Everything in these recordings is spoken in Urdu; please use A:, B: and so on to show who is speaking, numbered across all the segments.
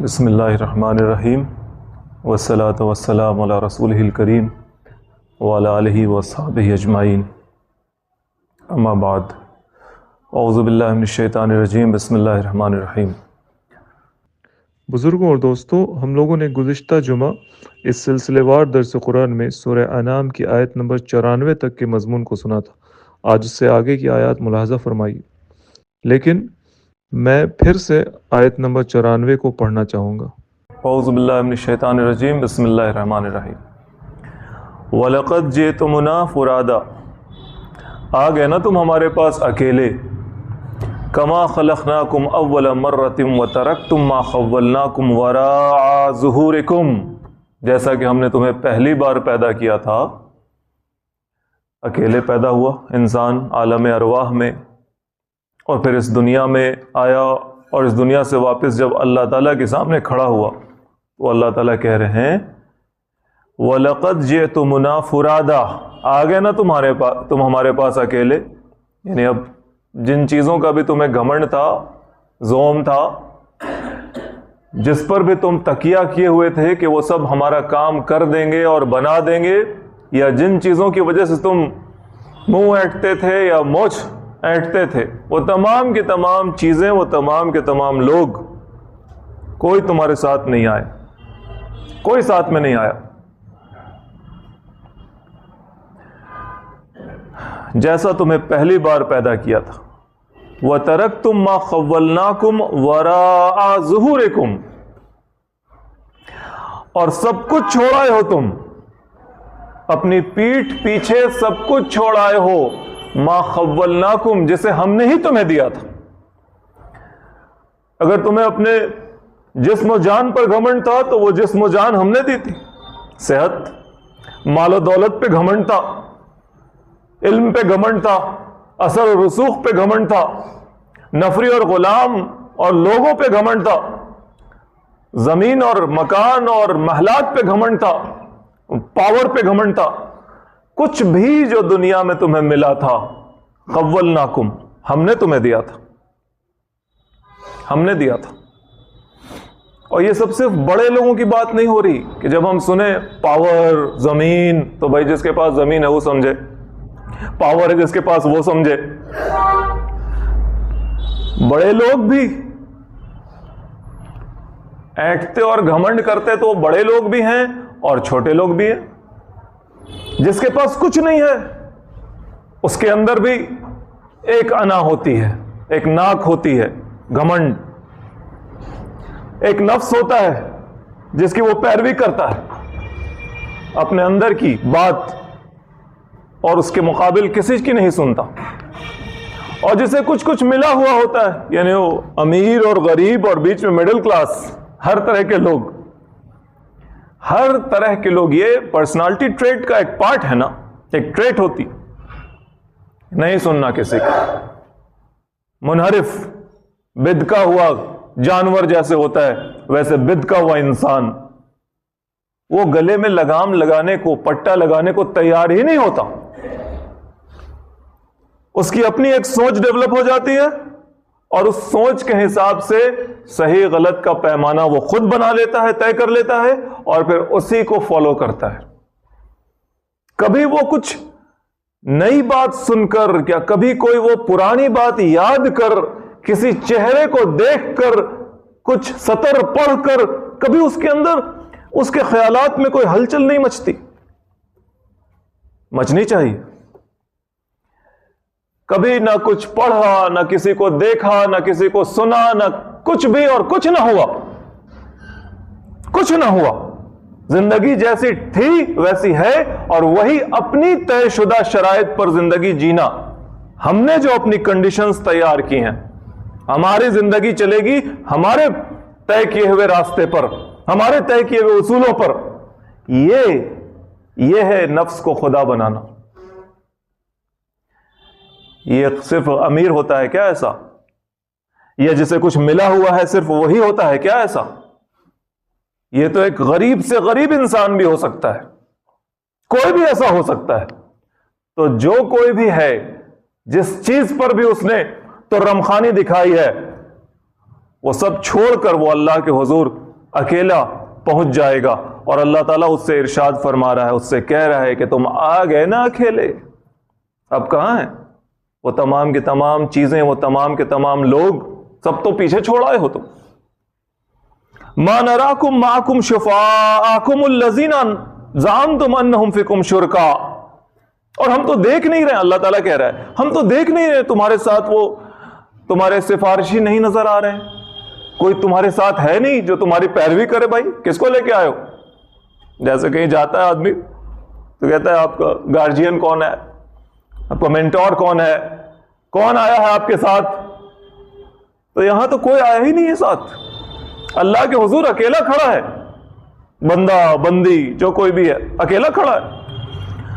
A: بسم اللہ الرحمن الرحیم والصلاۃ والسلام علی رسولہ الکریم وعلی آلہ وصحبہ اجمعین، اما بعد، اعوذ باللہ من الشیطان الرجیم، بسم اللہ الرحمن الرحیم۔ بزرگوں اور دوستوں، ہم لوگوں نے گزشتہ جمعہ اس سلسلے وار درس قرآن میں سورہ انعام کی آیت نمبر 94 تک کے مضمون کو سنا تھا۔ آج اس سے آگے کی آیات ملاحظہ فرمائیے، لیکن میں پھر سے آیت نمبر 94 کو پڑھنا چاہوں گا۔ اعوذ باللہ من الشیطان الرجیم، بسم اللہ الرحمن الرحیم۔ وَلَقَدْ جِئْتُمُونَا فُرَادًا، آ گئے نا تم ہمارے پاس اکیلے، کما خلقناکم اول مرۃ وترکتم ما خولناکم وراء ظہورکم، جیسا کہ ہم نے تمہیں پہلی بار پیدا کیا تھا۔ اکیلے پیدا ہوا انسان عالم ارواح میں، اور پھر اس دنیا میں آیا، اور اس دنیا سے واپس جب اللہ تعالیٰ کے سامنے کھڑا ہوا تو اللہ تعالیٰ کہہ رہے ہیں وَلَقَدْ جِئْتُمُونَا فُرَادًا، آ گئے نا تم ہمارے پاس اکیلے، یعنی اب جن چیزوں کا بھی تمہیں گھمنڈ تھا، زوم تھا، جس پر بھی تم تکیہ کیے ہوئے تھے کہ وہ سب ہمارا کام کر دیں گے اور بنا دیں گے، یا جن چیزوں کی وجہ سے تم منہ اینٹتے تھے یا مونچھ اینٹتے تھے، وہ تمام کی تمام چیزیں، وہ تمام کے تمام لوگ، کوئی تمہارے ساتھ نہیں آئے، کوئی ساتھ میں نہیں آیا۔ جیسا تمہیں پہلی بار پیدا کیا تھا۔ وَتَرَكْتُمْ مَا خَوَّلْنَاكُمْ وَرَاءَ ظُهُورِكُمْ، اور سب کچھ چھوڑائے ہو تم، اپنی پیٹھ پیچھے سب کچھ چھوڑائے ہو، ما خولناکم، جسے ہم نے ہی تمہیں دیا تھا۔ اگر تمہیں اپنے جسم و جان پر گھمنڈ تھا تو وہ جسم و جان ہم نے دی تھی، صحت، مال و دولت پہ گھمنڈ تھا، علم پہ گھمنڈ تھا، اثر و رسوخ پہ گھمنڈ تھا، نفری اور غلام اور لوگوں پہ گھمنڈ تھا، زمین اور مکان اور محلات پہ گھمنڈ تھا، پاور پہ گھمنڈ تھا۔ کچھ بھی جو دنیا میں تمہیں ملا تھا، خولناکم، ہم نے تمہیں دیا تھا، ہم نے دیا تھا۔ اور یہ سب صرف بڑے لوگوں کی بات نہیں ہو رہی کہ جب ہم سنیں پاور، زمین، تو بھائی جس کے پاس زمین ہے وہ سمجھے، پاور ہے جس کے پاس وہ سمجھے۔ بڑے لوگ بھی اینٹتے اور گھمنڈ کرتے تو بڑے لوگ بھی ہیں اور چھوٹے لوگ بھی ہیں۔ جس کے پاس کچھ نہیں ہے اس کے اندر بھی ایک انا ہوتی ہے، ایک ناک ہوتی ہے، گھمنڈ، ایک نفس ہوتا ہے جس کی وہ پیروی کرتا ہے اپنے اندر کی بات، اور اس کے مقابل کسی کی نہیں سنتا، اور جسے کچھ ملا ہوا ہوتا ہے، یعنی وہ امیر اور غریب اور بیچ میں مڈل کلاس، ہر طرح کے لوگ، ہر طرح کے لوگ۔ یہ پرسنالٹی ٹریٹ کا ایک پارٹ ہے نا، ایک ٹریٹ ہوتی، نہیں سننا کسی کا، منحرف، بدکا ہوا جانور جیسے ہوتا ہے ویسے بدکا ہوا انسان، وہ گلے میں لگام لگانے کو، پٹا لگانے کو تیار ہی نہیں ہوتا۔ اس کی اپنی ایک سوچ ڈیولپ ہو جاتی ہے، اور اس سوچ کے حساب سے صحیح غلط کا پیمانہ وہ خود بنا لیتا ہے، طے کر لیتا ہے، اور پھر اسی کو فالو کرتا ہے۔ کبھی وہ کچھ نئی بات سن کر، یا کبھی کوئی وہ پرانی بات یاد کر، کسی چہرے کو دیکھ کر، کچھ سطر پڑھ کر، کبھی اس کے اندر، اس کے خیالات میں کوئی ہلچل نہیں مچتی، مچنی چاہیے۔ کبھی نہ کچھ پڑھا، نہ کسی کو دیکھا، نہ کسی کو سنا، نہ کچھ بھی، اور کچھ نہ ہوا، کچھ نہ ہوا۔ زندگی جیسی تھی ویسی ہے، اور وہی اپنی طے شدہ شرائط پر زندگی جینا، ہم نے جو اپنی کنڈیشنز تیار کی ہیں، ہماری زندگی چلے گی ہمارے طے کیے ہوئے راستے پر، ہمارے طے کیے ہوئے اصولوں پر۔ یہ ہے نفس کو خدا بنانا۔ یہ صرف امیر ہوتا ہے کیا ایسا؟ یہ جسے کچھ ملا ہوا ہے صرف وہی ہوتا ہے کیا ایسا؟ یہ تو ایک غریب سے غریب انسان بھی ہو سکتا ہے، کوئی بھی ایسا ہو سکتا ہے۔ تو جو کوئی بھی ہے، جس چیز پر بھی اس نے تو رمخانی دکھائی ہے، وہ سب چھوڑ کر وہ اللہ کے حضور اکیلا پہنچ جائے گا، اور اللہ تعالیٰ اس سے ارشاد فرما رہا ہے، اس سے کہہ رہا ہے کہ تم آ گئے نا اکیلے، اب کہاں ہیں وہ تمام کی تمام چیزیں، وہ تمام کے تمام لوگ، سب تو پیچھے چھوڑ آئے ہو تم۔ ما نراکم معکم شفاءکم الذین زعمتم انہم فیکم شرکاء، اور ہم تو دیکھ نہیں رہے، اللہ تعالیٰ کہہ رہا ہے ہم تو دیکھ نہیں رہے تمہارے ساتھ، وہ تمہارے سفارشی نہیں نظر آ رہے ہیں، کوئی تمہارے ساتھ ہے نہیں جو تمہاری پیروی کرے۔ بھائی کس کو لے کے آئے ہو؟ جیسے کہیں جاتا ہے آدمی تو کہتا ہے آپ کا گارجین کون ہے، آپ کا مینٹور کون ہے، کون آیا ہے آپ کے ساتھ؟ تو یہاں تو کوئی آیا ہی نہیں ہے ساتھ، اللہ کے حضور اکیلا کھڑا ہے، بندہ بندی جو کوئی بھی ہے اکیلا کھڑا ہے۔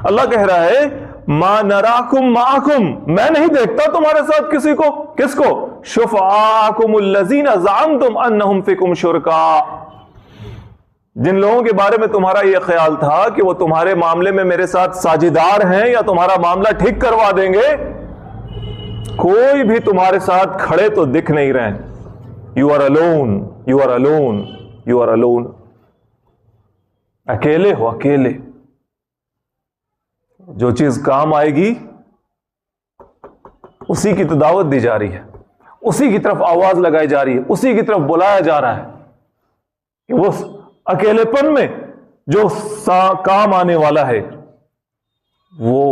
A: اللہ کہہ رہا ہے ما نراکم معکم، میں نہیں دیکھتا تمہارے ساتھ کسی کو، کس کو؟ شفعاکم الذین زعمتم انہم فیکم شرکاء، جن لوگوں کے بارے میں تمہارا یہ خیال تھا کہ وہ تمہارے معاملے میں میرے ساتھ ساجدار ہیں یا تمہارا معاملہ ٹھیک کروا دیں گے، کوئی بھی تمہارے ساتھ کھڑے تو دکھ نہیں رہے۔ You are alone, you are alone, you are alone, اکیلے ہو، اکیلے۔ جو چیز کام آئے گی اسی کی تو دعوت دی جا رہی ہے، اسی کی طرف آواز لگائی جا رہی ہے، اسی کی طرف بلایا جا رہا ہے کہ وہ اکیلے پن میں جو کام آنے والا ہے وہ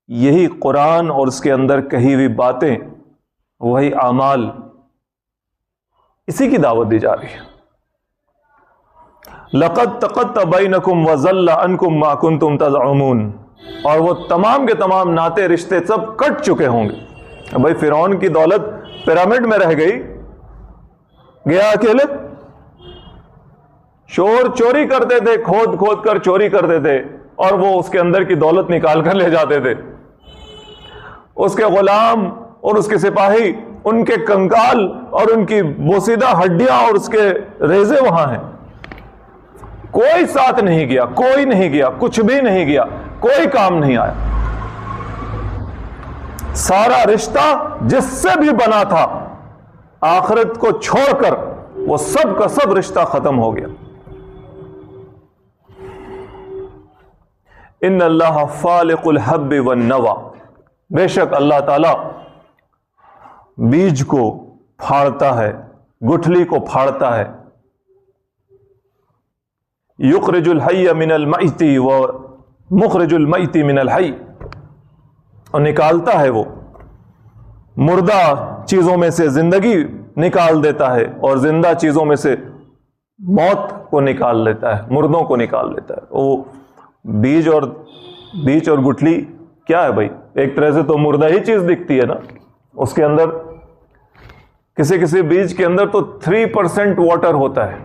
A: یہی قرآن اور اس کے اندر کہی ہوئی باتیں، وہی اعمال، اسی کی دعوت دی جا رہی ہے۔ لَقَدْ تَقَطَّعَ بَيْنَكُمْ وَضَلَّ عَنْكُمْ مَا كُنْتُمْ تَزْعُمُونَ، اور وہ تمام کے تمام ناطے رشتے سب کٹ چکے ہوں گے۔ بھائی فرعون کی دولت پیرامڈ میں رہ گئی، گیا اکیلے، چوری کرتے تھے، کھود کھود کر چوری کرتے تھے، اور وہ اس کے اندر کی دولت نکال کر لے جاتے تھے۔ اس کے غلام اور اس کے سپاہی، ان کے کنکال اور ان کی بوسیدہ ہڈیاں اور اس کے ریزے وہاں ہیں، کوئی ساتھ نہیں گیا، کوئی نہیں گیا، کچھ بھی نہیں گیا، کوئی کام نہیں آیا۔ سارا رشتہ جس سے بھی بنا تھا آخرت کو چھوڑ کر وہ سب کا سب رشتہ ختم ہو گیا۔ ان اللہ فالق الحب والنوى، بے شک اللہ تعالی بیج کو پھاڑتا ہے، گٹھلی کو پھاڑتا ہے۔ یخرج الحی من المیت ومخرج المیت من الحی، اور نکالتا ہے وہ مردہ چیزوں میں سے زندگی نکال دیتا ہے، اور زندہ چیزوں میں سے موت کو نکال لیتا ہے، مردوں کو نکال لیتا ہے۔ وہ بیج اور گٹھلی کیا ہے بھائی؟ ایک طرح سے تو مردہ ہی چیز دکھتی ہے نا، اس کے اندر کسی بیج کے اندر تو 3% واٹر ہوتا ہے،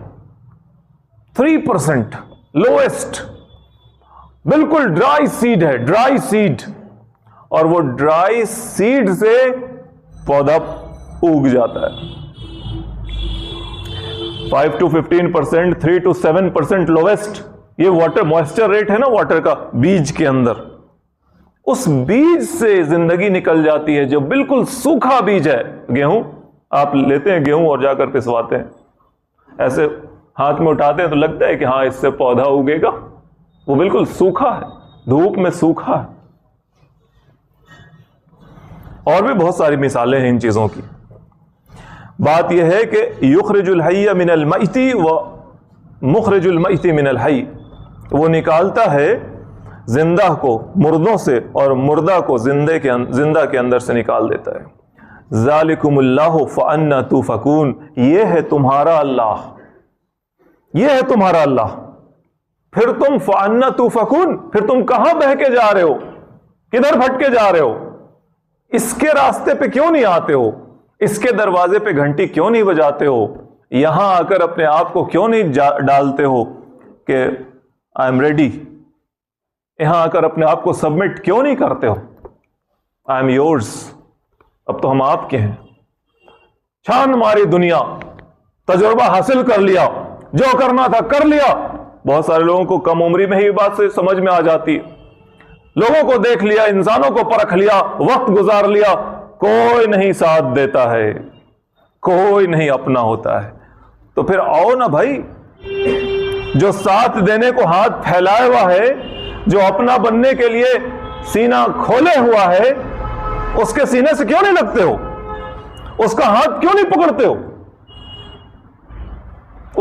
A: 3% لوئسٹ، بالکل ڈرائی سیڈ ہے، ڈرائی سیڈ، اور وہ ڈرائی سیڈ سے پودا اگ جاتا ہے۔ 5 to 15%، 3 to 7% لوئسٹ، یہ واٹر موئسچر ریٹ ہے نا واٹر کا بیج کے اندر، اس بیج سے زندگی نکل جاتی ہے جو بالکل سوکھا بیج ہے۔ گیہوں آپ لیتے ہیں گیہوں اور جا کر پسواتے ہیں، ایسے ہاتھ میں اٹھاتے ہیں تو لگتا ہے کہ ہاں اس سے پودا اگے گا، وہ بالکل سوکھا ہے، دھوپ میں سوکھا ہے۔ اور بھی بہت ساری مثالیں ہیں ان چیزوں کی۔ بات یہ ہے کہ یخرج الحی من المیت ومخرج المیت من الحی، وہ نکالتا ہے زندہ کو مردوں سے اور مردہ کو زندہ کے اندر سے نکال دیتا ہے۔ ذالکم اللہ فأنا توفکون، یہ ہے تمہارا اللہ، یہ ہے تمہارا اللہ، پھر تم فأنا توفکون، پھر تم کہاں بہ کے جا رہے ہو، کدھر بھٹ کے جا رہے ہو؟ اس کے راستے پہ کیوں نہیں آتے ہو؟ اس کے دروازے پہ گھنٹی کیوں نہیں بجاتے ہو؟ یہاں آ کر اپنے آپ کو کیوں نہیں ڈالتے ہو کہ آئی ایم ریڈی؟ یہاں آ کر اپنے آپ کو سبمٹ کیوں نہیں کرتے ہو؟ آئی ایم یورز، اب تو ہم آپ کے ہیں، چھان ماری دنیا، تجربہ حاصل کر لیا، جو کرنا تھا کر لیا۔ بہت سارے لوگوں کو کم عمری میں ہی بات سے سمجھ میں آ جاتی ہے، لوگوں کو دیکھ لیا، انسانوں کو پرکھ لیا، وقت گزار لیا، کوئی نہیں ساتھ دیتا ہے، کوئی نہیں اپنا ہوتا ہے، تو پھر آؤ نا بھائی، جو ساتھ دینے کو ہاتھ پھیلائے ہوا ہے، جو اپنا بننے کے لیے سینہ کھولے ہوا ہے، اس کے سینے سے کیوں نہیں لگتے ہو؟ اس کا ہاتھ کیوں نہیں پکڑتے ہو؟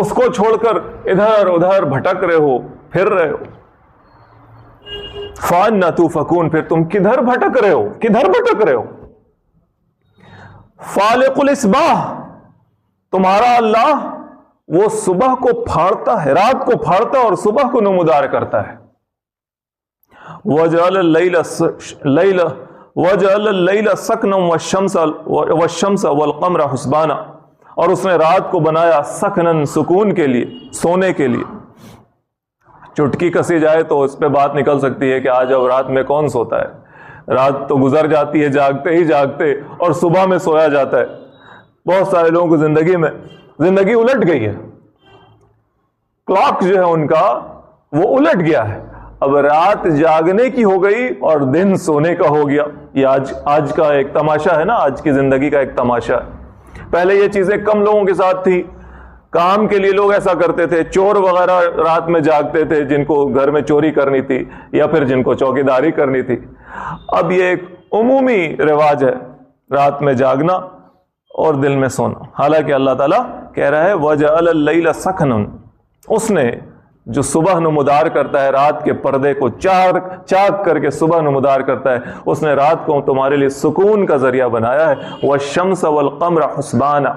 A: اس کو چھوڑ کر ادھر ادھر بھٹک رہے ہو، پھر رہے ہو۔ فَأَنَّىٰ تُؤْفَكُونَ، پھر تم کدھر بھٹک رہے ہو؟ کدھر بھٹک رہے ہو؟ فالق الاصباح، تمہارا اللہ وہ صبح کو پھاڑتا ہے، رات کو پھاڑتا اور صبح کو نمودار کرتا ہے۔ وَجَعَلَ اللَّيْلَ سَكْنًا وَالشَّمْسَ وَالْقَمَرَ حُسْبَانًا، اور اس نے رات کو بنایا سکنن، سکون کے لیے، سونے کے لیے۔ چٹکی کسی جائے تو اس پہ بات نکل سکتی ہے کہ آج اب رات میں کون سوتا ہے، رات تو گزر جاتی ہے جاگتے ہی جاگتے، اور صبح میں سویا جاتا ہے۔ بہت سارے لوگوں کی زندگی الٹ گئی ہے، کلاک جو ہے ان کا وہ الٹ گیا ہے، اب رات جاگنے کی ہو گئی اور دن سونے کا ہو گیا۔ یہ آج کا ایک تماشا ہے نا، آج کی زندگی کا ایک تماشا ہے۔ پہلے یہ چیزیں کم لوگوں کے ساتھ تھی، کام کے لیے لوگ ایسا کرتے تھے، چور وغیرہ رات میں جاگتے تھے جن کو گھر میں چوری کرنی تھی یا پھر جن کو چوکیداری کرنی تھی۔ اب یہ ایک عمومی رواج ہے رات میں جاگنا اور دل میں سونا، حالانکہ اللہ تعالیٰ کہہ رہا ہے وَجَعَلَ اللَّيْلَ سَكْنًا، اس نے جو صبح نمودار کرتا ہے، رات کے پردے کو چاک کر کے صبح نمودار کرتا ہے، اس نے رات کو تمہارے لیے سکون کا ذریعہ بنایا ہے۔ وَالشَّمْسَ وَالْقَمَرَ حُسْبَانًا،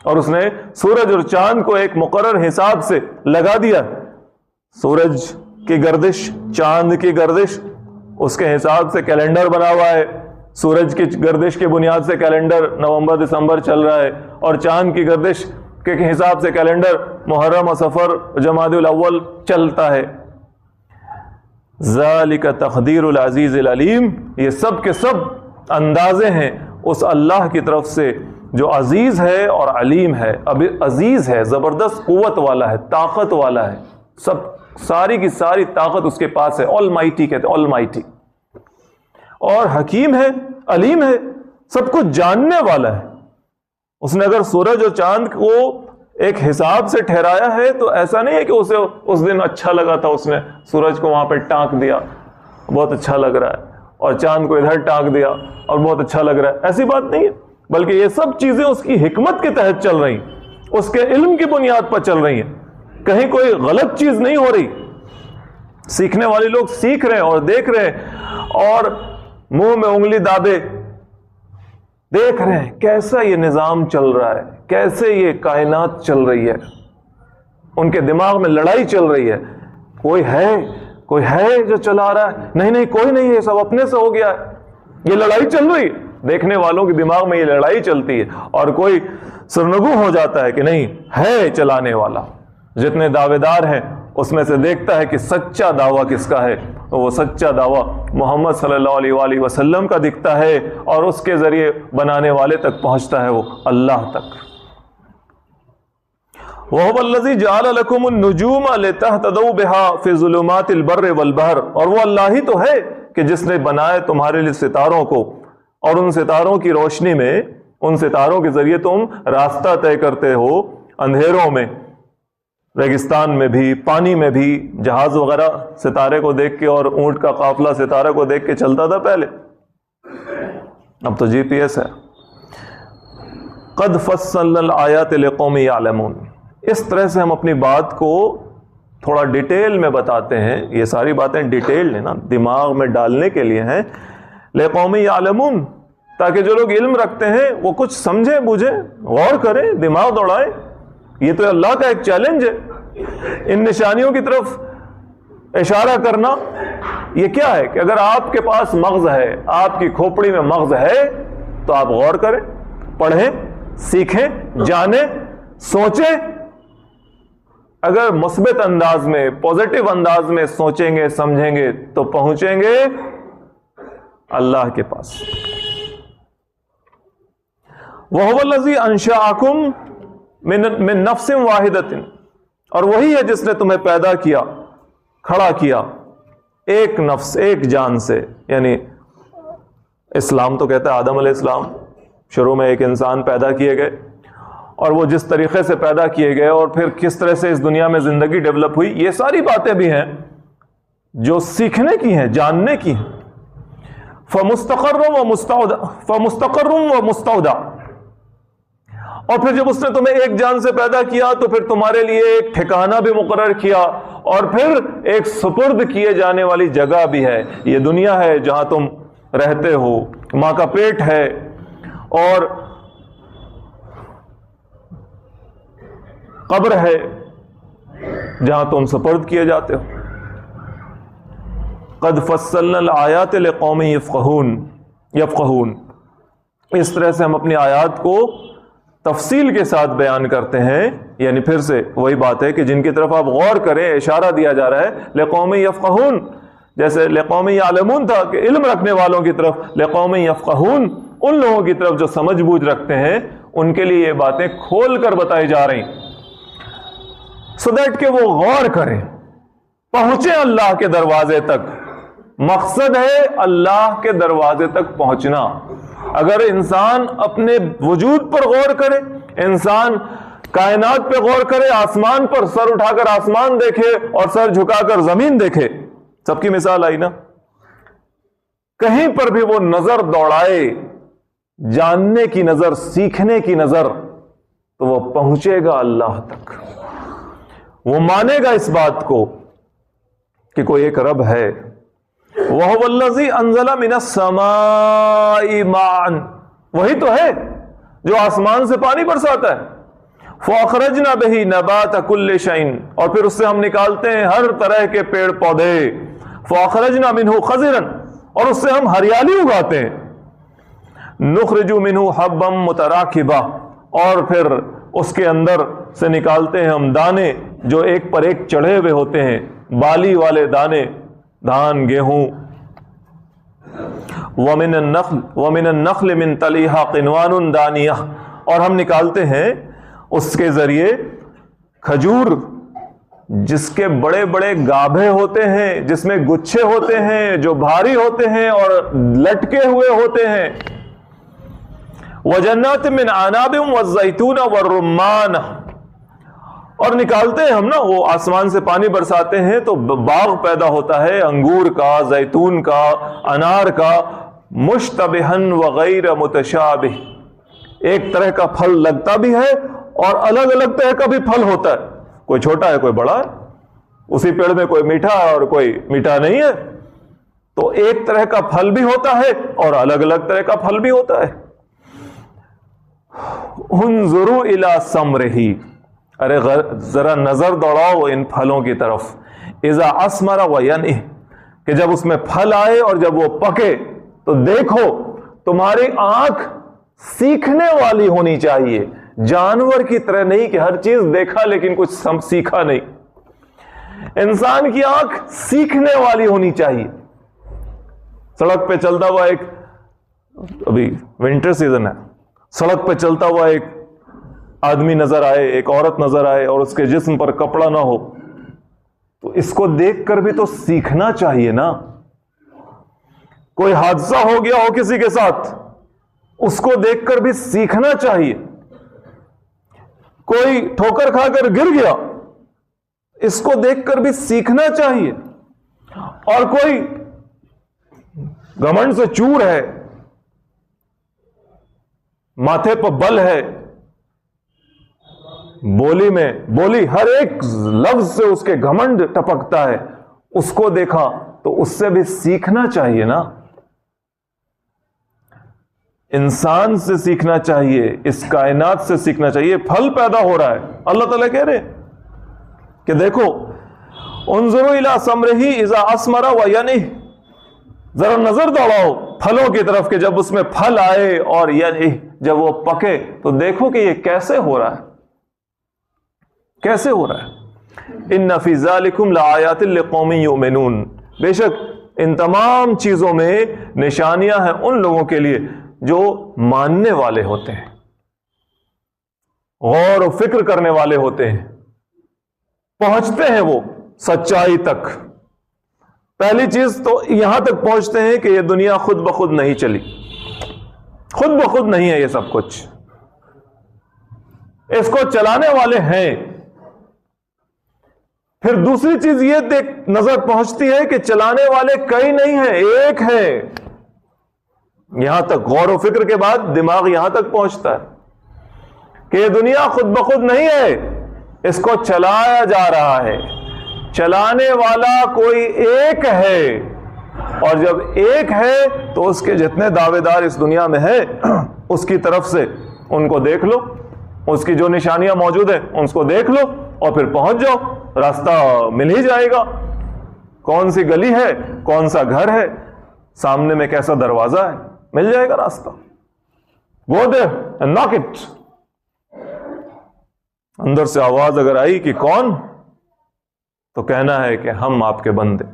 A: اور اس نے سورج اور چاند کو ایک مقرر حساب سے لگا دیا۔ سورج کی گردش، چاند کی گردش، اس کے حساب سے کیلنڈر بنا ہوا ہے۔ سورج کی گردش کی بنیاد سے کیلنڈر نومبر دسمبر چل رہا ہے، اور چاند کی گردش کے حساب سے کیلنڈر محرم و صفر جمادی الاول چلتا ہے۔ ذالک تقدیر العزیز العلیم، یہ سب کے سب اندازے ہیں اس اللہ کی طرف سے جو عزیز ہے اور علیم ہے۔ اب عزیز ہے، زبردست قوت والا ہے، طاقت والا ہے، ساری کی ساری طاقت اس کے پاس ہے، آل مائٹی کہتے ہیں، آل مائٹی، اور حکیم ہے، علیم ہے، سب کچھ جاننے والا ہے۔ اس نے اگر سورج اور چاند کو ایک حساب سے ٹھہرایا ہے تو ایسا نہیں ہے کہ اسے اس دن اچھا لگا تھا، اس نے سورج کو وہاں پہ ٹانک دیا، بہت اچھا لگ رہا ہے، اور چاند کو ادھر ٹانک دیا اور بہت اچھا لگ رہا ہے، ایسی بات نہیں ہے، بلکہ یہ سب چیزیں اس کی حکمت کے تحت چل رہی ہیں، اس کے علم کی بنیاد پر چل رہی ہیں، کہیں کوئی غلط چیز نہیں ہو رہی۔ سیکھنے والے لوگ سیکھ رہے ہیں اور دیکھ رہے ہیں، اور منہ میں انگلی دابے دیکھ رہے ہیں کیسا یہ نظام چل رہا ہے، کیسے یہ کائنات چل رہی ہے، ان کے دماغ میں لڑائی چل رہی ہے، کوئی ہے جو چلا رہا ہے، نہیں کوئی نہیں ہے، سب اپنے سے ہو گیا ہے، یہ لڑائی چل رہی ہے، دیکھنے والوں کے دماغ میں یہ لڑائی چلتی ہے، اور کوئی سرنگو ہو جاتا ہے کہ نہیں ہے چلانے والا۔ جتنے دعوے دار ہیں اس میں سے دیکھتا ہے کہ سچا دعویٰ کس کا ہے، تو وہ سچا دعویٰ محمد صلی اللہ علیہ وآلہ وسلم کا دکھتا ہے، اور اس کے ذریعے بنانے والے تک پہنچتا ہے وہ اللہ تک۔ وَهُوَ الَّذِي جَعَلَ لَكُمُ النُّجُومَ لِتَهْتَدُوا بِهَا فِي ظُلُمَاتِ الْبَرِّ وَالْبَحْرِ، اور وہ اللہ ہی تو ہے کہ جس نے بنائے تمہارے لیے ستاروں کو، اور ان ستاروں کی روشنی میں، ان ستاروں کے ذریعے تم راستہ طے کرتے ہو اندھیروں میں، ریگستان میں بھی، پانی میں بھی، جہاز وغیرہ ستارے کو دیکھ کے، اور اونٹ کا قافلہ ستارے کو دیکھ کے چلتا تھا پہلے، اب تو GPS ہے۔ قد فصلنا الآیات لقوم یعلمون، اس طرح سے ہم اپنی بات کو تھوڑا ڈیٹیل میں بتاتے ہیں، یہ ساری باتیں ڈیٹیل ہیں نا، دماغ میں ڈالنے کے لیے ہیں، لقوم یعلمون، تاکہ جو لوگ علم رکھتے ہیں وہ کچھ سمجھیں بوجھیں، غور کریں، دماغ دوڑائیں۔ یہ تو اللہ کا ایک چیلنج ہے، ان نشانیوں کی طرف اشارہ کرنا۔ یہ کیا ہے کہ اگر آپ کے پاس مغز ہے، آپ کی کھوپڑی میں مغز ہے، تو آپ غور کریں، پڑھیں، سیکھیں، جانیں، سوچیں۔ اگر مثبت انداز میں، پازیٹو انداز میں سوچیں گے، سمجھیں گے، تو پہنچیں گے اللہ کے پاس۔ وَهُوَ الَّذِي أَنشَأَكُم من نفس واحدۃ، اور وہی ہے جس نے تمہیں پیدا کیا، کھڑا کیا ایک نفس، ایک جان سے، یعنی اسلام تو کہتا ہے آدم علیہ السلام، شروع میں ایک انسان پیدا کیے گئے، اور وہ جس طریقے سے پیدا کیے گئے اور پھر کس طرح سے اس دنیا میں زندگی ڈیولپ ہوئی، یہ ساری باتیں بھی ہیں جو سیکھنے کی ہیں، جاننے کی ہیں۔ فمستقر و مستودع، اور پھر جب اس نے تمہیں ایک جان سے پیدا کیا تو پھر تمہارے لیے ایک ٹھکانہ بھی مقرر کیا، اور پھر ایک سپرد کیے جانے والی جگہ بھی ہے۔ یہ دنیا ہے جہاں تم رہتے ہو، ماں کا پیٹ ہے، اور قبر ہے جہاں تم سپرد کیے جاتے ہو۔ قد فصلنا الآیات لقوم یفقہون، اس طرح سے ہم اپنی آیات کو تفصیل کے ساتھ بیان کرتے ہیں، یعنی پھر سے وہی بات ہے کہ جن کی طرف آپ غور کریں، اشارہ دیا جا رہا ہے لقوم یفقہون، جیسے لقوم یعلمون تھا کہ علم رکھنے والوں کی طرف، لقوم یفقہون ان لوگوں کی طرف جو سمجھ بوجھ رکھتے ہیں، ان کے لیے یہ باتیں کھول کر بتائی جا رہی، سو دیٹ کہ وہ غور کریں، پہنچے اللہ کے دروازے تک۔ مقصد ہے اللہ کے دروازے تک پہنچنا۔ اگر انسان اپنے وجود پر غور کرے، انسان کائنات پہ غور کرے، آسمان پر سر اٹھا کر آسمان دیکھے اور سر جھکا کر زمین دیکھے، سب کی مثال آئی نا، کہیں پر بھی وہ نظر دوڑائے، جاننے کی نظر، سیکھنے کی نظر، تو وہ پہنچے گا اللہ تک، وہ مانے گا اس بات کو کہ کوئی ایک رب ہے۔ وَهُوَ الَّذِي أَنزَلَ مِنَ السَّمَاءِ مَاءً، وہی تو ہے جو آسمان سے پانی برساتا ہے۔ فَأَخْرَجْنَا بِهِ نَبَاتَ كُلِّ شَيْءٍ، اور پھر اس سے ہم نکالتے ہیں ہر طرح کے پیڑ پودے۔ فَأَخْرَجْنَا مِنْهُ خَضِرًا، اور اس سے ہم ہریالی اگاتے ہیں۔ نُخْرِجُ مِنْهُ حَبًّا مُتَرَاكِبًا، اور پھر اس کے اندر سے نکالتے ہیں ہم دانے جو ایک پر ایک چڑھے ہوئے ہوتے ہیں، بالی والے دانے، دھان، گیہوں۔ وَمِنَ النَّخْلِ مِنْ طَلْعِهَا قِنْوَانٌ دَانِيَةٌ، اور ہم نکالتے ہیں اس کے ذریعے کھجور جس کے بڑے بڑے گابھے ہوتے ہیں، جس میں گچھے ہوتے ہیں، جو بھاری ہوتے ہیں اور لٹکے ہوئے ہوتے ہیں۔ وَجَنَّاتٍ مِّنْ أَعْنَابٍ وَالزَّيْتُونَ وَالرُّمَّانَ، اور نکالتے ہیں ہم نا، وہ آسمان سے پانی برساتے ہیں تو باغ پیدا ہوتا ہے، انگور کا، زیتون کا، انار کا، مشتبہن وغیر متشابہ، ایک طرح کا پھل لگتا بھی ہے اور الگ الگ طرح کا بھی پھل ہوتا ہے، کوئی چھوٹا ہے کوئی بڑا ہے، اسی پیڑ میں کوئی میٹھا ہے اور کوئی میٹھا نہیں ہے، تو ایک طرح کا پھل بھی ہوتا ہے اور الگ الگ طرح کا پھل بھی ہوتا ہے۔ انظروا الی ثمرہ، ارے ذرا نظر دوڑاؤ ان پھلوں کی طرف، اذا اثمر وینعہ، کہ جب اس میں پھل آئے اور جب وہ پکے تو دیکھو، تمہاری آنکھ سیکھنے والی ہونی چاہیے، جانور کی طرح نہیں کہ ہر چیز دیکھا لیکن کچھ سیکھا نہیں۔ انسان کی آنکھ سیکھنے والی ہونی چاہیے۔ سڑک پہ چلتا ہوا ایک، ابھی ونٹر سیزن ہے، سڑک پہ چلتا ہوا ایک آدمی نظر آئے، ایک عورت نظر آئے اور اس کے جسم پر کپڑا نہ ہو، تو اس کو دیکھ کر بھی تو سیکھنا چاہیے نا۔ کوئی حادثہ ہو گیا ہو کسی کے ساتھ، اس کو دیکھ کر بھی سیکھنا چاہیے۔ کوئی ٹھوکر کھا کر گر گیا، اس کو دیکھ کر بھی سیکھنا چاہیے۔ اور کوئی گھمنڈ سے چور ہے، ماتھے پر بل ہے، بولی ہر ایک لفظ سے اس کے گھمنڈ ٹپکتا ہے، اس کو دیکھا تو اس سے بھی سیکھنا چاہیے نا۔ انسان سے سیکھنا چاہیے، اس کائنات سے سیکھنا چاہیے۔ پھل پیدا ہو رہا ہے، اللہ تعالیٰ کہہ رہے کہ دیکھو، انظروا الی ثمرہ اذا اثمر وینعہ، ذرا نظر دوڑاؤ پھلوں کی طرف کہ جب اس میں پھل آئے اور ینعہ، جب وہ پکے تو دیکھو کہ یہ کیسے ہو رہا ہے، کیسے ہو رہا ہے۔ ان فی ذالکم لآیات لقوم یؤمنون، بے شک ان تمام چیزوں میں نشانیاں ہیں ان لوگوں کے لیے جو ماننے والے ہوتے ہیں، غور و فکر کرنے والے ہوتے ہیں، پہنچتے ہیں وہ سچائی تک۔ پہلی چیز تو یہاں تک پہنچتے ہیں کہ یہ دنیا خود بخود نہیں چلی، خود بخود نہیں ہے یہ سب کچھ۔ اس کو چلانے والے ہیں. پھر دوسری چیز یہ نظر پہنچتی ہے کہ چلانے والے کئی نہیں ہیں، ایک ہے. یہاں تک غور و فکر کے بعد دماغ یہاں تک پہنچتا ہے کہ یہ دنیا خود بخود نہیں ہے، اس کو چلایا جا رہا ہے. چلانے والا کوئی ایک ہے، اور جب ایک ہے تو اس کے جتنے دعوے دار اس دنیا میں ہیں اس کی طرف سے ان کو دیکھ لو، اس کی جو نشانیاں موجود ہیں ان کو دیکھ لو اور پھر پہنچ جاؤ. راستہ مل ہی جائے گا. کون سی گلی ہے، کون سا گھر ہے، سامنے میں کیسا دروازہ ہے، مل جائے گا راستہ. Go there and knock it. اندر سے آواز اگر آئی کہ کون، تو کہنا ہے کہ ہم آپ کے بندے،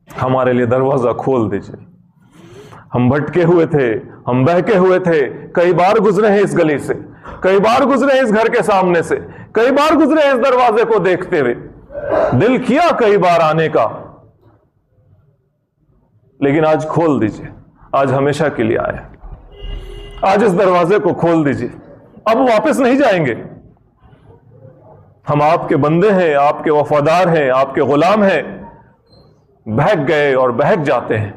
A: ہمارے لیے دروازہ کھول دیجئے. ہم بھٹکے ہوئے تھے، ہم بہکے ہوئے تھے، کئی بار گزرے ہیں اس گلی سے، کئی بار گزرے ہیں اس گھر کے سامنے سے، کئی بار گزرے ہیں اس دروازے کو دیکھتے ہوئے. دل کیا کئی بار آنے کا، لیکن آج کھول دیجئے. آج ہمیشہ کے لیے آئے، آج اس دروازے کو کھول دیجئے. اب واپس نہیں جائیں گے. ہم آپ کے بندے ہیں، آپ کے وفادار ہیں، آپ کے غلام ہیں. بہک گئے اور بہک جاتے ہیں،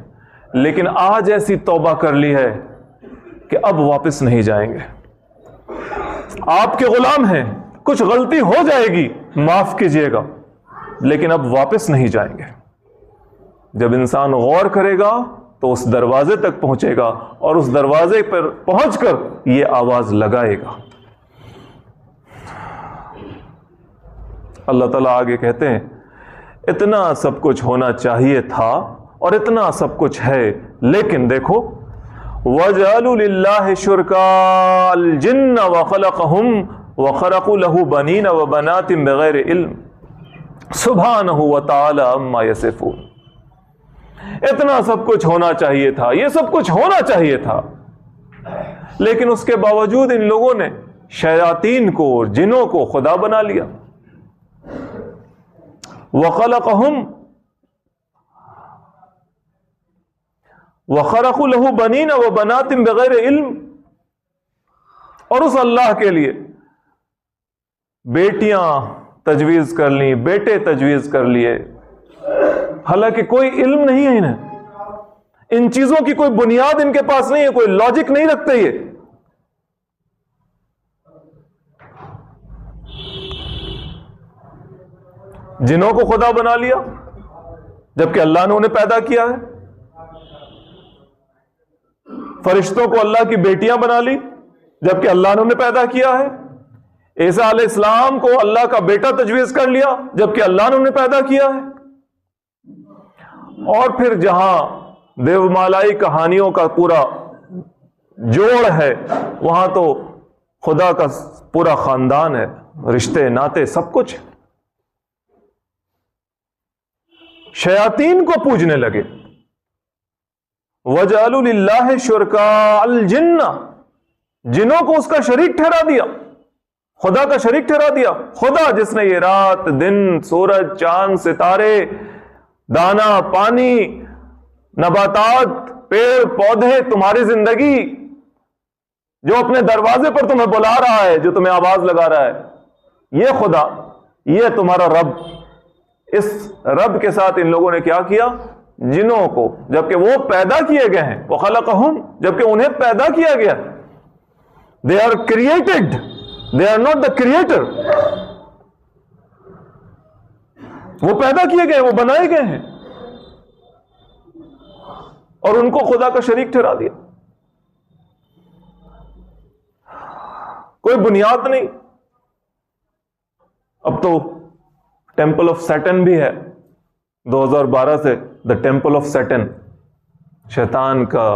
A: لیکن آج ایسی توبہ کر لی ہے کہ اب واپس نہیں جائیں گے. آپ کے غلام ہیں، کچھ غلطی ہو جائے گی معاف کیجیے گا، لیکن اب واپس نہیں جائیں گے. جب انسان غور کرے گا تو اس دروازے تک پہنچے گا، اور اس دروازے پر پہنچ کر یہ آواز لگائے گا. اللہ تعالیٰ آگے کہتے ہیں اتنا سب کچھ ہونا چاہیے تھا اور اتنا سب کچھ ہے، لیکن دیکھو وَجَعَلُوا لِلَّهِ شُرَكَاءَ الْجِنَّ وَخَلَقَهُمْ وَخَرَقُوا لَهُ بَنِينَ وَبَنَاتٍ بِغَيْرِ عِلْمٍ سُبْحَانَهُ وَتَعَالَى عَمَّا يَصِفُونَ. اتنا سب کچھ ہونا چاہیے تھا، یہ سب کچھ ہونا چاہیے تھا، لیکن اس کے باوجود ان لوگوں نے شیاطین کو، جنوں کو خدا بنا لیا. وَخَلَقَهُمْ وَخَرَقُوا لَهُ بَنِينَ وَبَنَاتٍ بِغَيْرِ عِلْمٍ. اور اس اللہ کے لیے بیٹیاں تجویز کر لیں، بیٹے تجویز کر لیے، حالانکہ کوئی علم نہیں ہے انہیں. ان چیزوں کی کوئی بنیاد ان کے پاس نہیں ہے، کوئی لاجک نہیں رکھتے. یہ جنوں کو خدا بنا لیا جبکہ اللہ نے انہیں پیدا کیا ہے. فرشتوں کو اللہ کی بیٹیاں بنا لی جبکہ اللہ نے انہیں پیدا کیا ہے. عیسیٰ علیہ السلام کو اللہ کا بیٹا تجویز کر لیا جبکہ اللہ نے انہیں پیدا کیا ہے. اور پھر جہاں دیو مالائی کہانیوں کا پورا جوڑ ہے، وہاں تو خدا کا پورا خاندان ہے، رشتے ناتے سب کچھ. شیاطین کو پوجنے لگے. وَجَعَلُوا لِلَّهِ شُرَكَاءَ الْجِنَّ، جنوں کو اس کا شریک ٹھہرا دیا، خدا کا شریک ٹھہرا دیا. خدا جس نے یہ رات دن، سورج، چاند، ستارے، دانا، پانی، نباتات، پیڑ پودے، تمہاری زندگی، جو اپنے دروازے پر تمہیں بلا رہا ہے، جو تمہیں آواز لگا رہا ہے، یہ خدا، یہ تمہارا رب. اس رب کے ساتھ ان لوگوں نے کیا کیا؟ جنوں کو، جبکہ وہ پیدا کیے گئے ہیں. وَخَلَقَهُمْ، جبکہ انہیں پیدا کیا گیا. They are created, they are not the creator. وہ پیدا کیے گئے، وہ بنائے گئے ہیں، اور ان کو خدا کا شریک ٹھہرا دیا. کوئی بنیاد نہیں. اب تو ٹیمپل آف سیٹن بھی ہے 2012 سے، دا ٹیمپل آف سیٹن، شیطان کا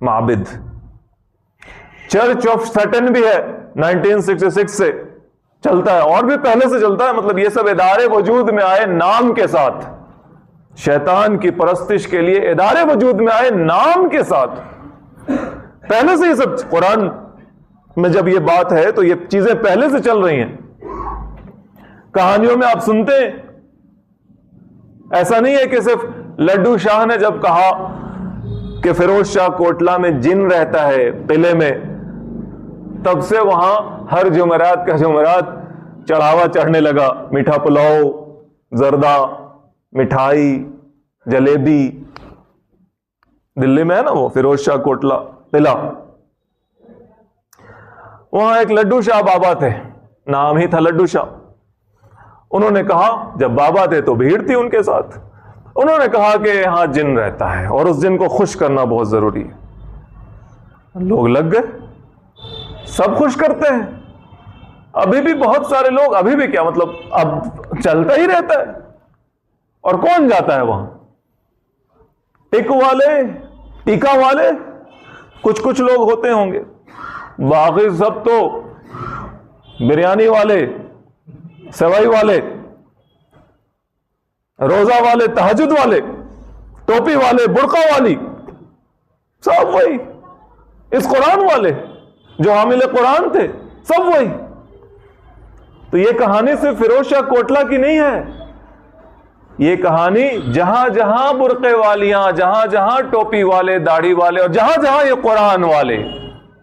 A: معبد. چرچ آف سیٹن بھی ہے 1966 سے چلتا ہے، اور بھی پہلے سے چلتا ہے. مطلب یہ سب ادارے وجود میں آئے نام کے ساتھ، شیطان کی پرستش کے لیے ادارے وجود میں آئے نام کے ساتھ. پہلے سے یہ سب، قرآن میں جب یہ بات ہے تو یہ چیزیں پہلے سے چل رہی ہیں. کہانیوں میں آپ سنتے ہیں، ایسا نہیں ہے کہ صرف لڈو شاہ نے جب کہا کہ فیروز شاہ کوٹلہ میں جن رہتا ہے قلعے میں، تب سے وہاں ہر جمعرات کا جمعرات چڑھاوا چڑھنے لگا، میٹھا پلاؤ، زردہ، مٹھائی، جلیبی. دلی میں ہے نا وہ فیروز شاہ کوٹلہ قلعہ، وہاں ایک لڈو شاہ بابا تھے، نام ہی تھا لڈو شاہ. انہوں نے کہا، جب بابا تھے تو بھیڑ تھی ان کے ساتھ، انہوں نے کہا کہ یہاں جن رہتا ہے اور اس جن کو خوش کرنا بہت ضروری ہے. لوگ لگ گئے، سب خوش کرتے ہیں. ابھی بھی بہت سارے لوگ، ابھی بھی کیا مطلب، اب چلتا ہی رہتا ہے. اور کون جاتا ہے وہاں؟ ٹک والے، ٹیکا والے کچھ لوگ ہوتے ہوں گے، باقی سب تو بریانی والے، سوائی والے، روزہ والے، تہجد والے، ٹوپی والے، برقع والی، سب وہی. اس قرآن والے جو حامل قرآن تھے، سب وہی. تو یہ کہانی صرف فیروز شاہ کوٹلہ کی نہیں ہے، یہ کہانی جہاں جہاں برقعے والیاں، جہاں جہاں ٹوپی والے، داڑھی والے، اور جہاں جہاں یہ قرآن والے،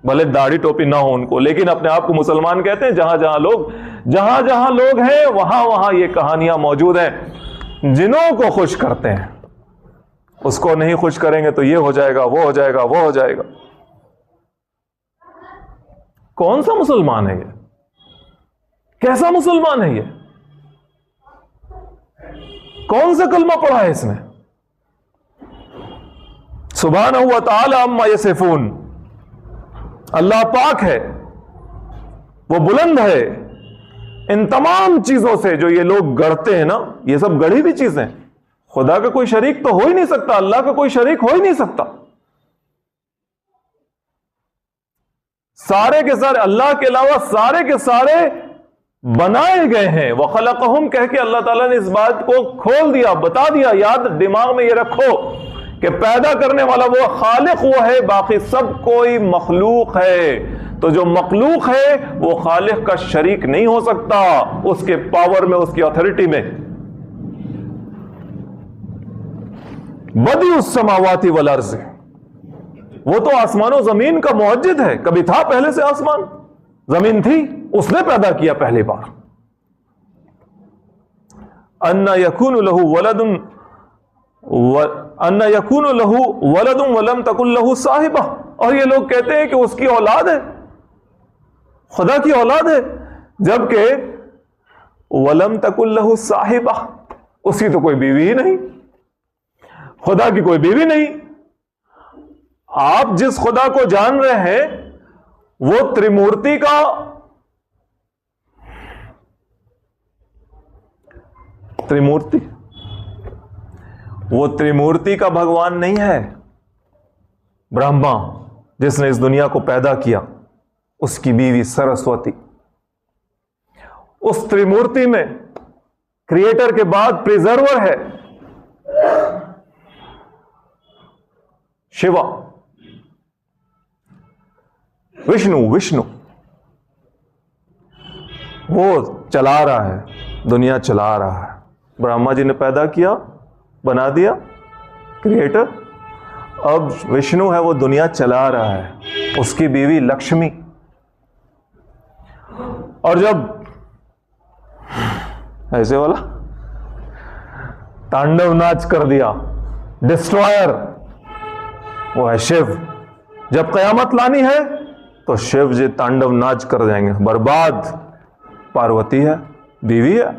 A: بھلے داڑھی ٹوپی نہ ہو ان کو لیکن اپنے آپ کو مسلمان کہتے ہیں، جہاں جہاں لوگ ہیں وہاں وہاں یہ کہانیاں موجود ہیں. جنوں کو خوش کرتے ہیں، اس کو نہیں خوش کریں گے تو یہ ہو جائے گا، وہ ہو جائے گا، وہ ہو جائے گا. کون سا مسلمان ہے یہ؟ کیسا مسلمان ہے یہ؟ کون سا کلمہ پڑھا ہے اس نے؟ سبحانہ و تعالی عما یصفون، اللہ پاک ہے، وہ بلند ہے ان تمام چیزوں سے جو یہ لوگ گڑھتے ہیں نا. یہ سب گڑھی بھی چیزیں، خدا کا کوئی شریک تو ہو ہی نہیں سکتا، اللہ کا کوئی شریک ہو ہی نہیں سکتا. سارے کے سارے اللہ کے علاوہ سارے کے سارے بنائے گئے ہیں. وَخَلَقَهُمْ کہہ کے اللہ تعالیٰ نے اس بات کو کھول دیا، بتا دیا. یاد دماغ میں یہ رکھو کہ پیدا کرنے والا وہ خالق وہ ہے، باقی سب کوئی مخلوق ہے. تو جو مخلوق ہے وہ خالق کا شریک نہیں ہو سکتا، اس کے پاور میں، اس کی اتھارٹی میں. بدیع السماوات والارض، وہ تو آسمان و زمین کا موجد ہے. کبھی تھا پہلے سے آسمان زمین تھی، اس نے پیدا کیا پہلی بار. اَنَّ يَكُونُ لَهُ وَلَدٌ وَلَمْ تَكُنْ لَهُ صَاحِبَةٌ، اور یہ لوگ کہتے ہیں کہ اس کی اولاد ہے، خدا کی اولاد ہے، جبکہ وَلَمْ تَكُنْ لَهُ صَاحِبَةٌ، اس کی تو کوئی بیوی ہی نہیں، خدا کی کوئی بیوی نہیں. آپ جس خدا کو جان رہے ہیں وہ تریمورتی کا بھگوان نہیں ہے. برہما جس نے اس دنیا کو پیدا کیا، اس کی بیوی سرسوتی. اس تریمورتی میں کریٹر کے بعد پریزرور ہے شیوا، وشنو وہ چلا رہا ہے، دنیا چلا رہا ہے. برہما جی نے پیدا کیا، بنا دیا، کریٹر. اب وشنو ہے، وہ دنیا چلا رہا ہے، اس کی بیوی لکشمی. اور جب ایسے والا تانڈو ناچ کر دیا، ڈسٹرائر وہ ہے شیو. جب قیامت لانی ہے تو شیو جی تانڈو ناچ کر جائیں گے، برباد. پاروتی ہے، بیوی ہے.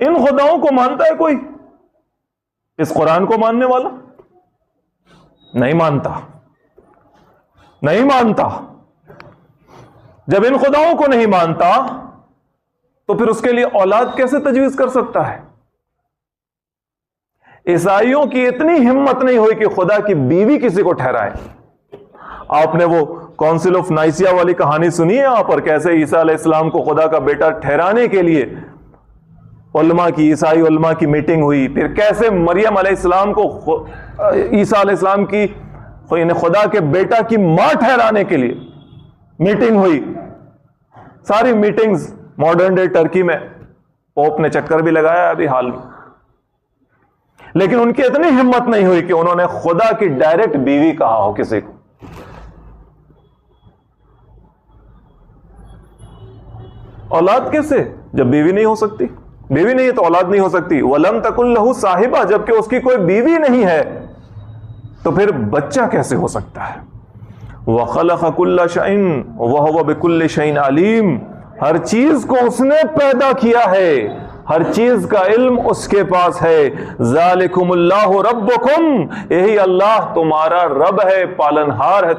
A: ان خداؤں کو مانتا ہے کوئی؟ اس قرآن کو ماننے والا نہیں مانتا. جب ان خداؤں کو نہیں مانتا تو پھر اس کے لیے اولاد کیسے تجویز کر سکتا ہے؟ عیسائیوں کی اتنی ہمت نہیں ہوئی کہ خدا کی بیوی کسی کو ٹھہرائے. آپ نے وہ کونسل آف نائسیا والی کہانی سنی ہے یہاں پر، کیسے عیسیٰ علیہ السلام کو خدا کا بیٹا ٹھہرانے کے لیے علماء کی، عیسائی علماء کی میٹنگ ہوئی. پھر کیسے مریم علیہ السلام کو عیسیٰ علیہ السلام کی خدا کے بیٹا کی ماں ٹھہرانے کے لیے میٹنگ ہوئی. ساری میٹنگز ماڈرن ڈے ٹرکی میں پوپ نے چکر بھی لگایا ابھی حال میں. لیکن ان کی اتنی ہمت نہیں ہوئی کہ انہوں نے خدا کی ڈائریکٹ بیوی کہا ہو کسی کو. اولاد کیسے؟ جب بیوی نہیں ہو سکتی، بیوی نہیں ہے تو اولاد نہیں ہو سکتی. وَلَمْ تَكُنْ لَهُ صَاحِبَةٌ، جبکہ اس کی کوئی بیوی نہیں ہے تو پھر بچہ کیسے ہو سکتا ہے؟ وَخَلَقَ كُلَّ شَيْءٍ وَهُوَ بِكُلِّ شَيْءٍ عَلِيمٌ، ہر چیز کو اس نے پیدا کیا ہے، ہر چیز کا علم اس کے پاس ہے. ذَلِكُمُ اللَّهُ رَبُّكُمْ، یہی اللہ تمہارا رب ہے، پالنہار ہے،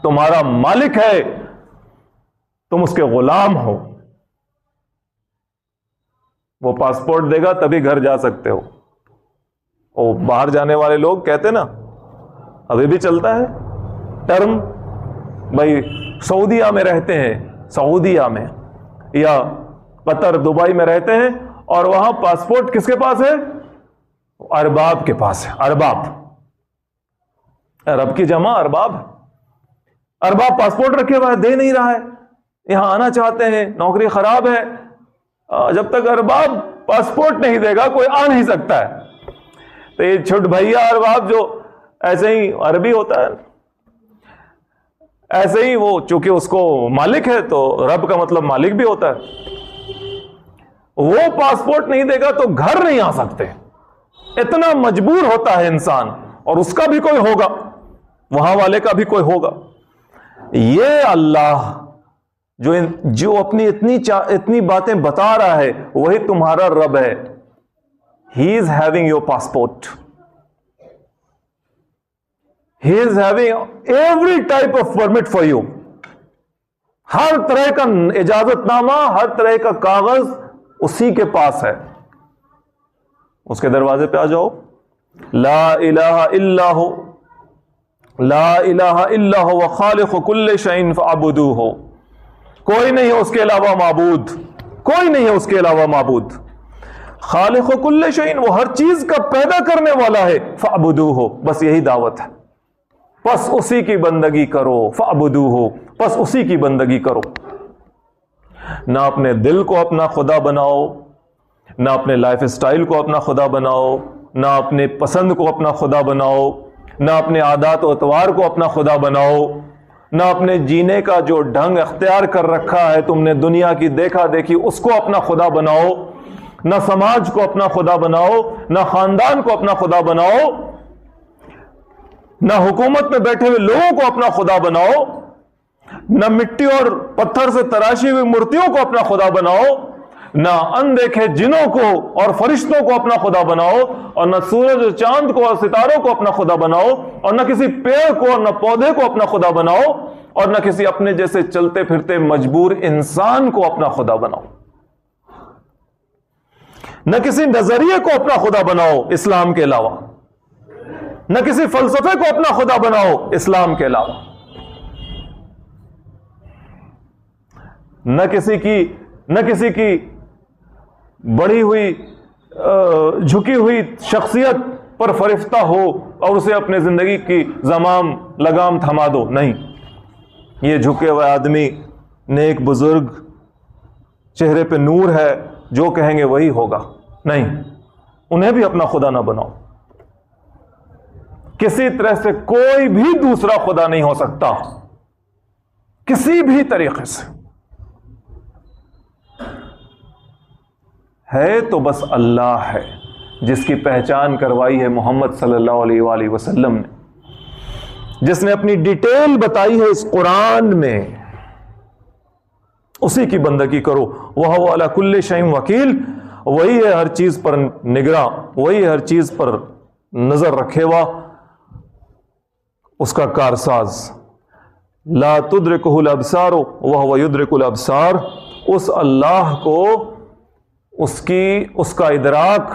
A: تمہارا مالک ہے، تم اس کے غلام ہو. وہ پاسپورٹ دے گا تبھی گھر جا سکتے ہو. وہ باہر جانے والے لوگ کہتے نا، ابھی بھی چلتا ہے ٹرم، بھائی سعودیہ میں رہتے ہیں، سعودیہ میں یا قطر دبئی میں رہتے ہیں، اور وہاں پاسپورٹ کس کے پاس ہے؟ ارباب کے پاس ہے. ارباب، رب کی جمع ارباب. ارباب پاسپورٹ رکھے ہوا ہے، دے نہیں رہا ہے، یہاں آنا چاہتے ہیں، نوکری خراب ہے. جب تک ارباب پاسپورٹ نہیں دے گا کوئی آ نہیں سکتا ہے. تو یہ چھوٹ بھیا ارباب جو ایسے ہی عربی ہوتا ہے، ایسے ہی وہ چونکہ اس کو مالک ہے تو رب کا مطلب مالک بھی ہوتا ہے. وہ پاسپورٹ نہیں دے گا تو گھر نہیں آ سکتے. اتنا مجبور ہوتا ہے انسان، اور اس کا بھی کوئی ہوگا، وہاں والے کا بھی کوئی ہوگا. یہ اللہ جو اپنی اتنی باتیں بتا رہا ہے، وہی تمہارا رب ہے. He is having your passport. He is having every type of permit for you. ہر طرح کا اجازت نامہ، ہر طرح کا کاغذ اسی کے پاس ہے. اس کے دروازے پہ آ جاؤ. لا الہ الا ہو، لا الہ الا ہو خالق کل شیء فاعبدوہ. کوئی نہیں ہے اس کے علاوہ معبود، کوئی نہیں ہے اس کے علاوہ معبود. خالق کل شیء، وہ ہر چیز کا پیدا کرنے والا ہے. فاعبدوہ، بس یہی دعوت ہے، بس اسی کی بندگی کرو. فاعبدوہ، بس اسی کی بندگی کرو. نہ اپنے دل کو اپنا خدا بناؤ، نہ اپنے لائف اسٹائل کو اپنا خدا بناؤ، نہ اپنے پسند کو اپنا خدا بناؤ، نہ اپنے عادات و اطوار کو اپنا خدا بناؤ، نہ اپنے جینے کا جو ڈھنگ اختیار کر رکھا ہے تم نے دنیا کی دیکھا دیکھی اس کو اپنا خدا بناؤ، نہ سماج کو اپنا خدا بناؤ، نہ خاندان کو اپنا خدا بناؤ، نہ حکومت میں بیٹھے ہوئے لوگوں کو اپنا خدا بناؤ، نہ مٹی اور پتھر سے تراشی ہوئی مورتیوں کو اپنا خدا بناؤ، نہ اندیکھے جنوں کو اور فرشتوں کو اپنا خدا بناؤ، اور نہ سورج اور چاند کو اور ستاروں کو اپنا خدا بناؤ، اور نہ کسی پیڑ کو اور نہ پودے کو اپنا خدا بناؤ، اور نہ کسی اپنے جیسے چلتے پھرتے مجبور انسان کو اپنا خدا بناؤ. نہ کسی نظریے کو اپنا خدا بناؤ اسلام کے علاوہ، نہ کسی فلسفے کو اپنا خدا بناؤ اسلام کے علاوہ، نہ کسی کی بڑی ہوئی جھکی ہوئی شخصیت پر فرفتہ ہو اور اسے اپنے زندگی کی زمام لگام تھما دو. نہیں، یہ جھکے ہوئے آدمی، نیک بزرگ، چہرے پہ نور ہے، جو کہیں گے وہی ہوگا. نہیں، انہیں بھی اپنا خدا نہ بناؤ. کسی طرح سے کوئی بھی دوسرا خدا نہیں ہو سکتا، کسی بھی طریقے سے. ہے تو بس اللہ ہے، جس کی پہچان کروائی ہے محمد صلی اللہ علیہ وآلہ وسلم نے، جس نے اپنی ڈیٹیل بتائی ہے اس قرآن میں. اسی کی بندگی کرو. وَهُوَ عَلَى كُلِّ شَيْءٍ وَكِيلٌ، وہی ہے ہر چیز پر نگراں، وہی ہے ہر چیز پر نظر رکھے ہوا، اس کا کارساز. لا تدرکہ الابصار وہو یدرک الابصار، اس اللہ کو اس کا ادراک،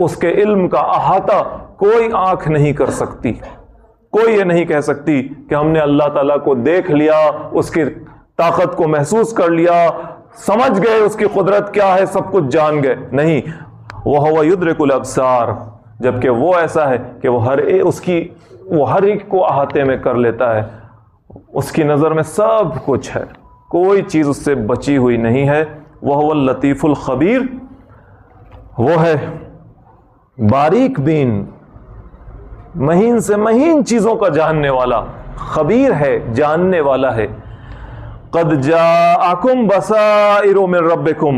A: اس کے علم کا احاطہ کوئی آنکھ نہیں کر سکتی. کوئی یہ نہیں کہہ سکتی کہ ہم نے اللہ تعالیٰ کو دیکھ لیا، اس کی طاقت کو محسوس کر لیا، سمجھ گئے اس کی قدرت کیا ہے، سب کچھ جان گئے. نہیں، وہو یدرک الابصار، جبکہ وہ ایسا ہے کہ وہ ہر ایک کو احاطے میں کر لیتا ہے. اس کی نظر میں سب کچھ ہے، کوئی چیز اس سے بچی ہوئی نہیں ہے. وَهُوَ اللطیف الخبیر، وہ ہے باریک بین، مہین سے مہین چیزوں کا جاننے والا. خبیر ہے، جاننے والا ہے. قد جاءکم بصائر من ربکم،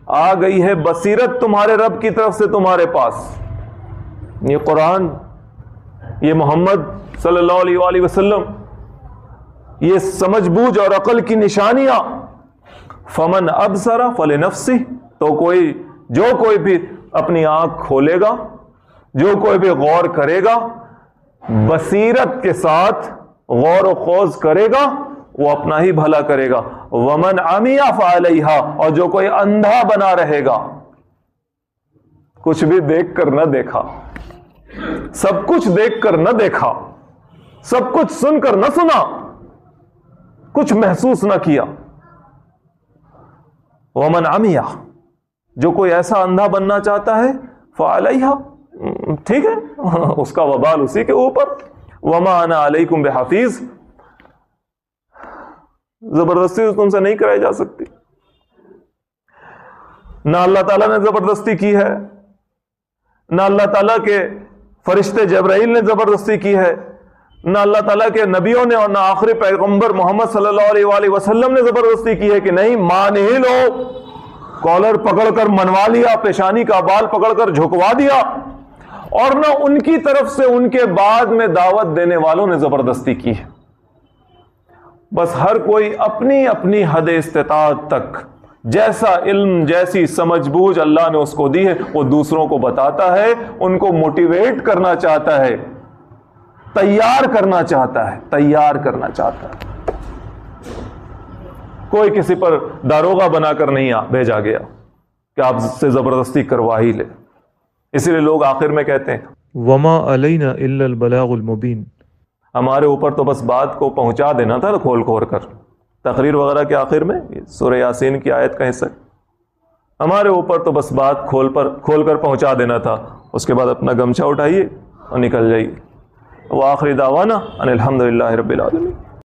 A: آ گئی ہے بصیرت تمہارے رب کی طرف سے تمہارے پاس. یہ قرآن، یہ محمد صلی اللہ علیہ وآلہ وسلم، یہ سمجھ بوجھ اور عقل کی نشانیاں. فمن ابصر فلنفسہ، تو جو کوئی بھی اپنی آنکھ کھولے گا، جو کوئی بھی غور کرے گا، بصیرت کے ساتھ غور و خوض کرے گا، وہ اپنا ہی بھلا کرے گا. ومن عمی فعلیہا، اور جو کوئی اندھا بنا رہے گا، کچھ بھی دیکھ کر نہ دیکھا، سب کچھ دیکھ کر نہ دیکھا، سب کچھ سن کر نہ سنا، کچھ محسوس نہ کیا. ومن عمی، جو کوئی ایسا اندھا بننا چاہتا ہے، فعلیہا، ٹھیک ہے، اس کا وبال اسی کے اوپر. وما انا علیکم بحفیظ، زبردستی تم سے نہیں کرائی جا سکتی. نہ اللہ تعالیٰ نے زبردستی کی ہے، نہ اللہ تعالیٰ کے فرشتے جبرائیل نے زبردستی کی ہے، نہ اللہ تعالیٰ کے نبیوں نے اور نہ آخری پیغمبر محمد صلی اللہ علیہ وآلہ وسلم نے زبردستی کی ہے کہ نہیں مان ہی لو. کالر پکڑ کر منوا لیا، پیشانی کا بال پکڑ کر جھکوا دیا. اور نہ ان کی طرف سے ان کے بعد میں دعوت دینے والوں نے زبردستی کی ہے. بس ہر کوئی اپنی اپنی حد استطاعت تک جیسا علم، جیسی سمجھ بوجھ اللہ نے اس کو دی ہے، وہ دوسروں کو بتاتا ہے، ان کو موٹیویٹ کرنا چاہتا ہے، تیار کرنا چاہتا ہے، تیار کرنا چاہتا ہے. کوئی کسی پر داروغہ بنا کر نہیں بھیجا گیا کہ آپ سے زبردستی کروا ہی لے. اسی لیے لوگ آخر میں کہتے ہیں
B: وما علینا الا البلاغ المبین،
A: ہمارے اوپر تو بس بات کو پہنچا دینا تھا کھول کھول کر. تقریر وغیرہ کے آخر میں سورہ یاسین کی آیت کا حصہ، ہمارے اوپر تو بس بات کھول کر پہنچا دینا تھا، اس کے بعد اپنا گمچھا اٹھائیے اور نکل جائیے. وہ آخری دعوانا ان الحمدللہ رب العالمین.